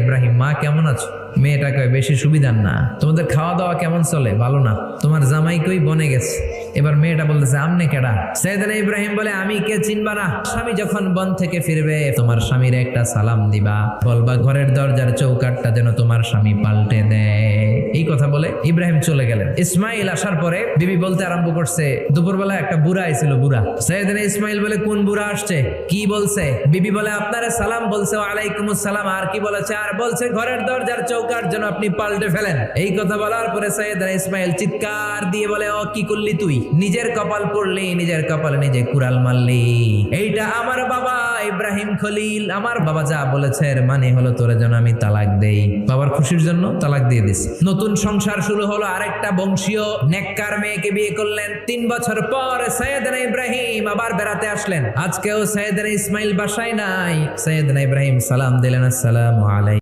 ইব্রাহিম, মা কেমন আছো? মেয়েটা কয় বেশি সুবিধার না। তোমাদের খাওয়া দাওয়া কেমন চলে? ভালো না। তোমার জামাই কই? বনে গেছে। এবার মেয়েটা বলতেছে আমনে কেডা? সাইয়েদনা ইব্রাহিম বলে আমি কে চিনবা না? স্বামী যখন বন থেকে ফিরবে তোমার স্বামীর একটা সালাম দিবা, বলবা ঘরের দরজার চৌকাঠটা যেন তোমার স্বামী পাল্টে দেয়। এই কথা বলে ইব্রাহিম চলে গেলেন। ইসমাইল আসার পরে বিবি বলতে আরম্ভ করছে, দুপুরবেলা একটা বুড়া আইছিল। বুড়া সাইয়েদনা ইসমাইল বলে কোন বুড়া আসছে? কি বলছে? বিবি বলে আপনারে সালাম বলছে। ওয়ালাইকুমুস সালাম। আর কি বলেছে? আর বলছে ঘরের দরজার চৌকাঠ যেন আপনি পাল্টে ফেলেন। এই কথা বলার পরে সাইয়েদনা ইসমাইল চিৎকার দিয়ে বলে, ও কি করলি তুই? নিজের কপাল পড়লি, নিজের কপালে নিজে কুড়াল মারলি। এইটা আমার বাবা ইব্রাহিম খলিল, আমার বাবা যা বলেছে এর মানে হলো তোরে যেন আমি তালাক দেই। বাবার খুশির জন্য তালাক দিয়ে দিস। নতুন সংসার শুরু হলো। আরেকটা বংশীয় নেককার মেয়েকে বিয়ে করলেন। 3 বছর পর সাইয়েদনা ইব্রাহিম আবার বেড়াতে আসলেন। আজকেও সাইয়েদনা ইসমাইল বাসায় নাই। সাইয়েদনা ইব্রাহিম সালাম দিলেন, আসসালামু আলাইকুম।